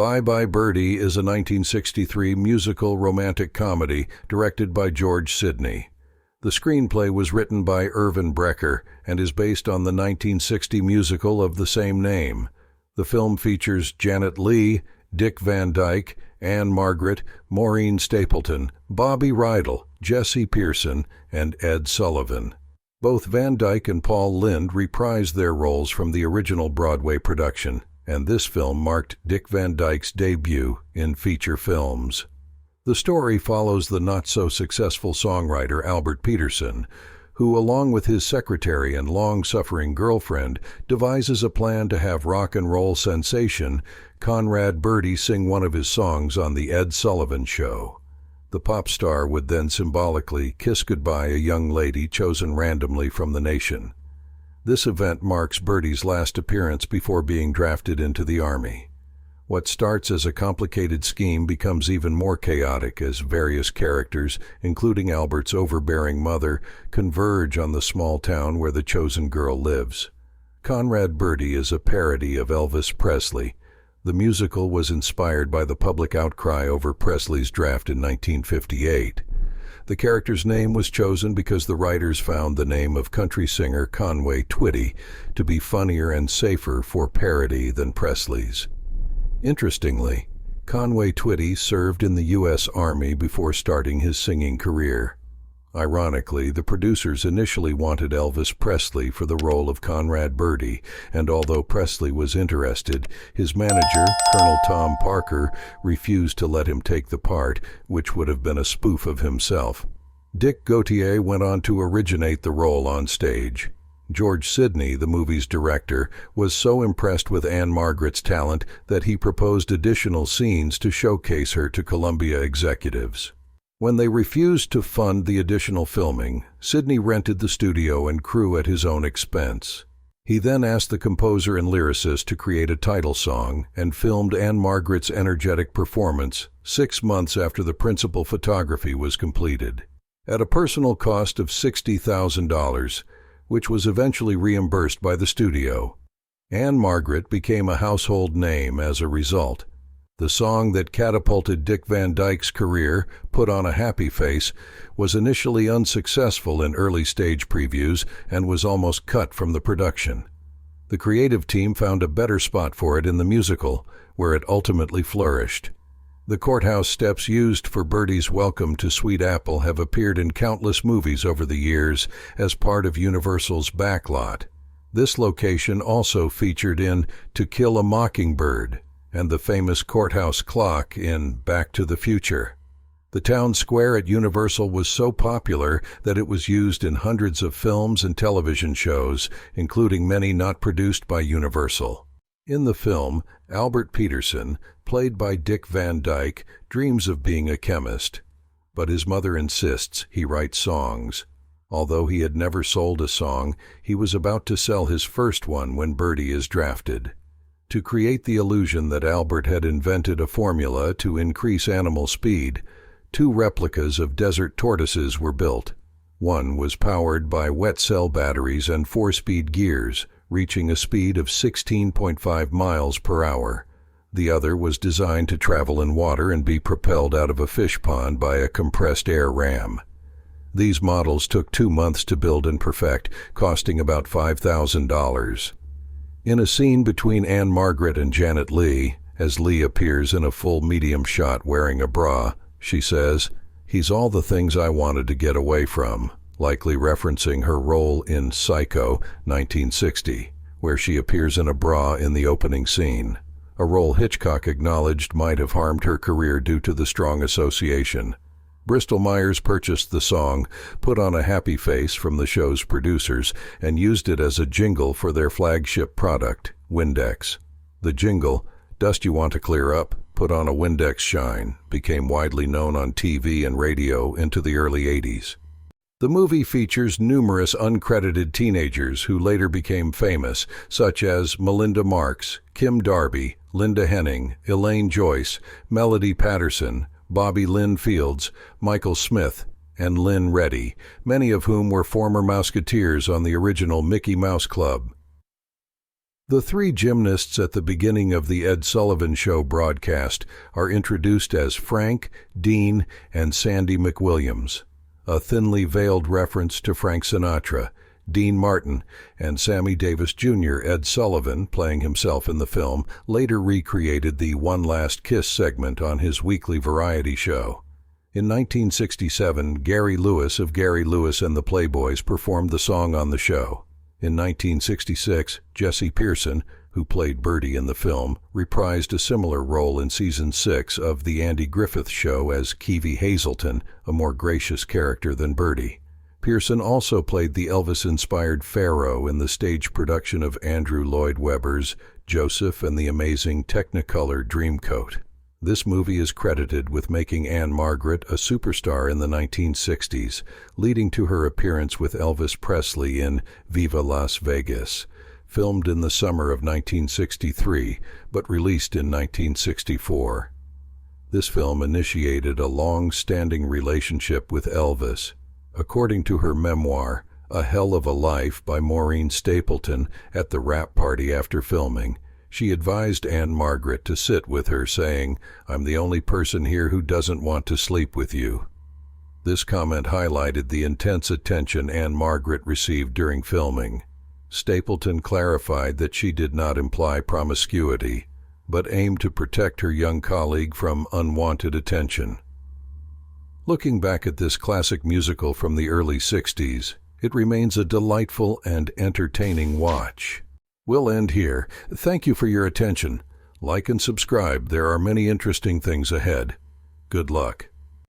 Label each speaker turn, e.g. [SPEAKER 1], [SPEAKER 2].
[SPEAKER 1] Bye Birdie is a 1963 musical romantic comedy directed by George Sidney. The screenplay was written by Irvin Brecker and is based on the 1960 musical of the same name. The film features Janet Leigh, Dick Van Dyke, Anne Margaret, Maureen Stapleton, Bobby Rydell, Jesse Pearson, and Ed Sullivan. Both Van Dyke and Paul Lynde reprised their roles from the original Broadway production, and this film marked Dick Van Dyke's debut in feature films. The story follows the not-so-successful songwriter Albert Peterson, who, along with his secretary and long-suffering girlfriend, devises a plan to have rock and roll sensation Conrad Birdie sing one of his songs on The Ed Sullivan Show. The pop star would then symbolically kiss goodbye a young lady chosen randomly from the nation. This event marks Birdie's last appearance before being drafted into the Army. What starts as a complicated scheme becomes even more chaotic as various characters, including Albert's overbearing mother, converge on the small town where the chosen girl lives. Conrad Birdie is a parody of Elvis Presley. The musical was inspired by the public outcry over Presley's draft in 1958. The character's name was chosen because the writers found the name of country singer Conway Twitty to be funnier and safer for parody than Presley's. Interestingly, Conway Twitty served in the U.S. Army before starting his singing career. Ironically, the producers initially wanted Elvis Presley for the role of Conrad Birdie, and although Presley was interested, his manager, Colonel Tom Parker, refused to let him take the part, which would have been a spoof of himself. Dick Gautier went on to originate the role on stage. George Sidney, the movie's director, was so impressed with Anne Margaret's talent that he proposed additional scenes to showcase her to Columbia executives. When they refused to fund the additional filming, Sidney rented the studio and crew at his own expense. He then asked the composer and lyricist to create a title song and filmed Anne Margaret's energetic performance 6 months after the principal photography was completed. At a personal cost of $60,000, which was eventually reimbursed by the studio, Anne Margaret became a household name as a result. The song that catapulted Dick Van Dyke's career, Put on a Happy Face, was initially unsuccessful in early stage previews and was almost cut from the production. The creative team found a better spot for it in the musical, where it ultimately flourished. The courthouse steps used for Birdie's welcome to Sweet Apple have appeared in countless movies over the years as part of Universal's backlot. This location also featured in To Kill a Mockingbird and the famous courthouse clock in Back to the Future. The town square at Universal was so popular that it was used in hundreds of films and television shows, including many not produced by Universal. In the film, Albert Peterson, played by Dick Van Dyke, dreams of being a chemist, but his mother insists he write songs. Although he had never sold a song, he was about to sell his first one when Birdie is drafted. To create the illusion that Albert had invented a formula to increase animal speed, 2 replicas of desert tortoises were built. One was powered by wet cell batteries and 4-speed gears, reaching a speed of 16.5 miles per hour. The other was designed to travel in water and be propelled out of a fish pond by a compressed air ram. These models took 2 months to build and perfect, costing about $5,000. In a scene between Anne Margaret and Janet Leigh, as Leigh appears in a full medium shot wearing a bra, she says, "He's all the things I wanted to get away from," likely referencing her role in Psycho, 1960, where she appears in a bra in the opening scene, a role Hitchcock acknowledged might have harmed her career due to the strong association. Bristol-Myers purchased the song Put on a Happy Face from the show's producers and used it as a jingle for their flagship product, Windex. The jingle, "Dust You Want to Clear Up, Put on a Windex Shine," became widely known on TV and radio into the early 80s. The movie features numerous uncredited teenagers who later became famous, such as Melinda Marks, Kim Darby, Linda Henning, Elaine Joyce, Melody Patterson, Bobby Lynn Fields, Michael Smith, and Lynn Reddy, many of whom were former Mouseketeers on the original Mickey Mouse Club. The three gymnasts at the beginning of the Ed Sullivan Show broadcast are introduced as Frank, Dean, and Sandy McWilliams, a thinly veiled reference to Frank Sinatra. Dean Martin and Sammy Davis Jr. Ed Sullivan, playing himself in the film, later recreated the One Last Kiss segment on his weekly variety show. In 1967, Gary Lewis of Gary Lewis and the Playboys performed the song on the show. In 1966, Jesse Pearson, who played Birdie in the film, reprised a similar role in Season 6 of The Andy Griffith Show as Keevy Hazelton, a more gracious character than Birdie. Pearson also played the Elvis-inspired Pharaoh in the stage production of Andrew Lloyd Webber's Joseph and the Amazing Technicolor Dreamcoat. This movie is credited with making Anne Margaret a superstar in the 1960s, leading to her appearance with Elvis Presley in Viva Las Vegas, filmed in the summer of 1963, but released in 1964. This film initiated a long-standing relationship with Elvis. According to her memoir, A Hell of a Life by Maureen Stapleton, at the wrap party after filming, she advised Anne Margaret to sit with her, saying, "I'm the only person here who doesn't want to sleep with you." This comment highlighted the intense attention Anne Margaret received during filming. Stapleton clarified that she did not imply promiscuity, but aimed to protect her young colleague from unwanted attention. Looking back at this classic musical from the early 60s, it remains a delightful and entertaining watch. We'll end here. Thank you for your attention. Like and subscribe. There are many interesting things ahead. Good luck.